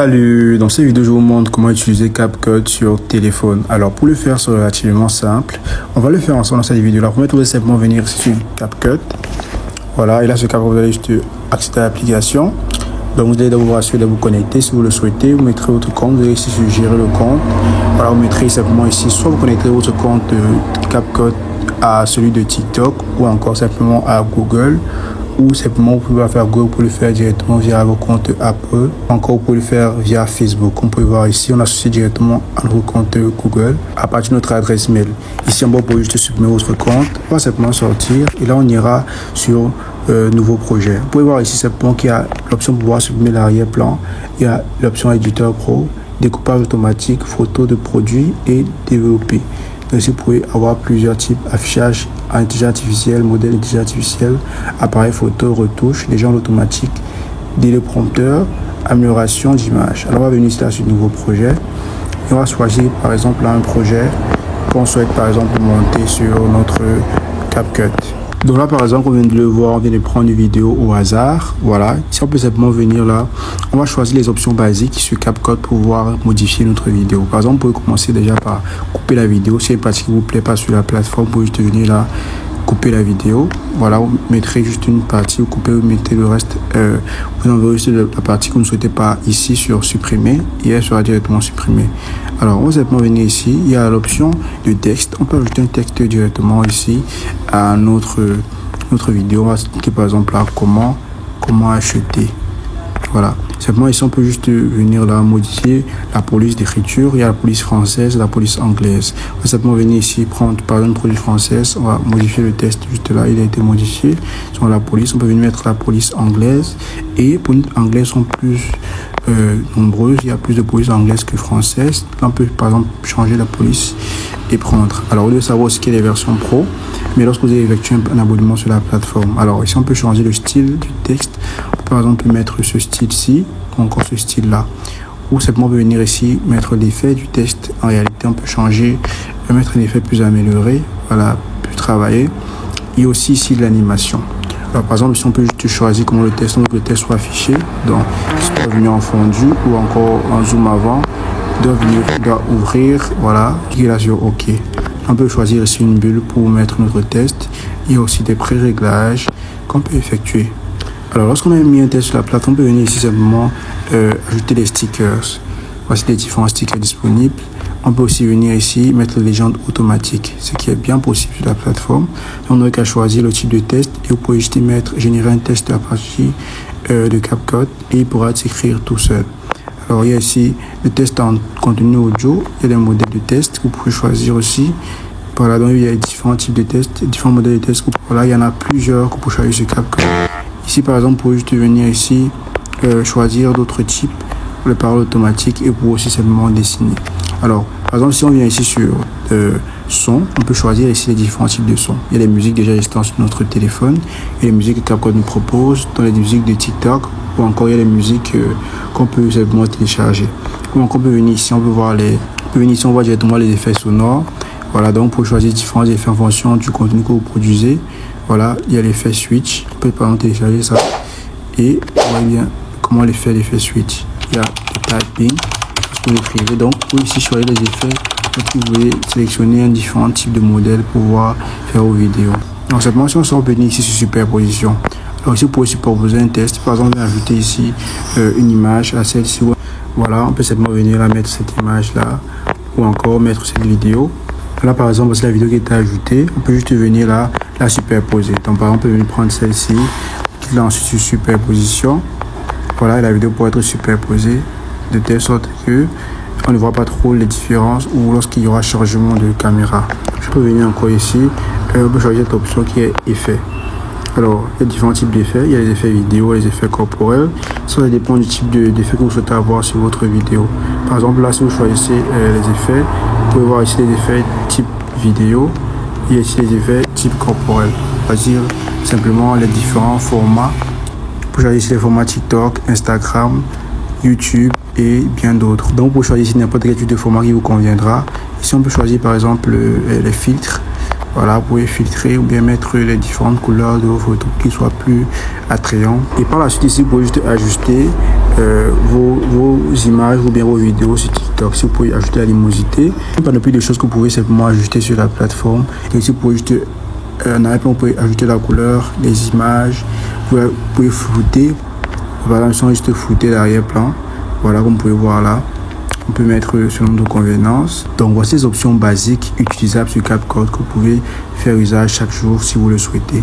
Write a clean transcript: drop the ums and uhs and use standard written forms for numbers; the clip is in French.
Salut, dans cette vidéo je vous montre comment utiliser CapCut sur téléphone. Alors pour le faire c'est relativement simple, on va le faire ensemble dans cette vidéo. Alors pour mettre, vous allez simplement venir sur CapCut. Voilà, et là sur CapCut vous allez juste accéder à l'application. Donc vous allez d'abord vous rassurer de vous connecter si vous le souhaitez. Vous mettrez votre compte, vous allez ici sur gérer le compte. Voilà, vous mettrez simplement ici, soit vous connecterez votre compte de CapCut à celui de TikTok ou encore simplement à Google. Ou simplement vous pouvez faire Google pour le faire directement via vos comptes Apple. Encore vous pouvez le faire via Facebook. Comme vous pouvez voir ici, on associe directement à notre compte Google à partir de notre adresse mail. Ici en bas, vous pouvez juste supprimer votre compte. On va simplement sortir et là on ira sur nouveau projet. Vous pouvez voir ici simplement qu'il y a l'option pour pouvoir supprimer l'arrière-plan. Il y a l'option éditeur pro, découpage automatique, photo de produits et développer. Ainsi, vous pouvez avoir plusieurs types: affichage, intelligence artificielle, modèle intelligence artificielle, appareil photo, retouche, légende automatique, téléprompteur, amélioration d'image. Alors, on va venir ici là sur nouveau projet. Et on va choisir par exemple là un projet qu'on souhaite par exemple monter sur notre CapCut. Donc là par exemple, on vient de le voir, on vient de prendre une vidéo au hasard. Voilà, si on peut simplement venir là, on va choisir les options basiques sur CapCut pour pouvoir modifier notre vidéo. Par exemple, vous pouvez commencer déjà par couper la vidéo. Si il y a une partie qui vous plaît pas sur la plateforme, vous pouvez juste venir là, couper la vidéo. Voilà, vous mettrez juste une partie, vous coupez, vous mettez le reste, vous enverrez juste la partie que vous ne souhaitez pas ici sur supprimer et elle sera directement supprimée. Alors, on va simplement venir ici, il y a l'option de texte. On peut ajouter un texte directement ici à notre vidéo. On va cliquer par exemple là, comment acheter. Voilà, simplement ici on peut juste venir là modifier la police d'écriture. Il y a la police française, la police anglaise. On va simplement venir ici prendre par exemple une police française. On va modifier le texte juste là, il a été modifié. Sur la police, on peut venir mettre la police anglaise. Et pour les anglaises sont plus nombreuses, il y a plus de police anglaise que française. Là, on peut par exemple changer la police et prendre. Alors, vous devez savoir aussi qu'il y a les versions pro, mais lorsque vous avez effectué un abonnement sur la plateforme. Alors, ici, on peut changer le style du texte. On peut par exemple mettre ce style-ci, ou encore ce style-là. Ou simplement venir ici, mettre l'effet du texte. En réalité, on peut changer, mettre un effet plus amélioré, voilà, plus travaillé. Et aussi ici l'animation. Alors, par exemple, si on peut juste choisir comment le texte soit affiché, donc soit venir en fondu ou encore en zoom avant, doit ouvrir, voilà, cliquez là sur OK. On peut choisir ici une bulle pour mettre notre test. Il y a aussi des pré-réglages qu'on peut effectuer. Alors, lorsqu'on a mis un test sur la plateforme, on peut venir ici simplement ajouter des stickers. Voici les différents stickers disponibles. On peut aussi venir ici mettre la légende automatique, ce qui est bien possible sur la plateforme. On n'a qu'à choisir le type de test et vous pouvez juste générer un test à partir de CapCut et il pourra s'écrire tout seul. Alors il y a ici le test en contenu audio, il y a des modèles de test que vous pouvez choisir aussi. Voilà, donc il y a différents types de tests, différents modèles de tests. Voilà, il y en a plusieurs que vous pouvez choisir sur CapCut. Ici par exemple, vous pouvez juste venir ici choisir d'autres types pour les paroles automatiques et pour aussi simplement dessiner. Alors, par exemple, si on vient ici sur son, on peut choisir ici les différents types de sons. Il y a les musiques déjà existantes sur notre téléphone, et les musiques que CapCut nous propose, dans les musiques de TikTok, ou encore il y a les musiques qu'on peut simplement télécharger. Ou encore on peut venir ici, on voit directement les effets sonores. Voilà, donc pour choisir différents effets en fonction du contenu que vous produisez. Voilà, il y a l'effet switch. On peut par exemple télécharger ça. Et on voit bien comment l'effet switch. Il y a le typing. Vous écrivez donc, vous ici choisir les effets. Donc vous pouvez sélectionner un différent type de modèle pour pouvoir faire vos vidéos. Donc simplement si on sort venir ici sur superposition. Alors ici vous pouvez superposer un test. Par exemple, on va ajouter ici une image à celle-ci. Voilà, on peut simplement venir là mettre cette image là ou encore mettre cette vidéo. Là par exemple, c'est la vidéo qui est ajoutée. On peut juste venir là la superposer. Donc par exemple, on peut venir prendre celle-ci, cliquer ensuite sur superposition. Voilà, et la vidéo pourrait être superposée de telle sorte que on ne voit pas trop les différences ou lorsqu'il y aura chargement de caméra. Je peux venir encore ici, on peut choisir cette option qui est effet. Alors, il y a différents types d'effets. Il y a les effets vidéo, les effets corporels. Ça dépend du type d'effet que vous souhaitez avoir sur votre vidéo. Par exemple, là, si vous choisissez les effets, vous pouvez voir ici les effets type vidéo et ici les effets type corporel. C'est-à-dire simplement les différents formats. Vous pouvez choisir ici les formats TikTok, Instagram, YouTube et bien d'autres. Donc, vous pouvez choisir ici n'importe quel type de format qui vous conviendra. Ici, on peut choisir par exemple les filtres. Voilà, vous pouvez filtrer ou bien mettre les différentes couleurs de vos photos qui soient plus attrayants. Et par la suite ici, vous pouvez juste ajuster vos images ou bien vos vidéos sur TikTok. Si vous pouvez ajouter la luminosité, pas de plus de choses que vous pouvez simplement ajuster sur la plateforme. Et ici, vous pouvez juste en arrière-plan, vous pouvez ajouter la couleur, les images, vous pouvez flouter. Voilà, ils sont juste floutés l'arrière-plan. Voilà, comme vous pouvez voir là. On peut mettre selon nos convenances. Donc voici les options basiques utilisables sur CapCut que vous pouvez faire usage chaque jour si vous le souhaitez.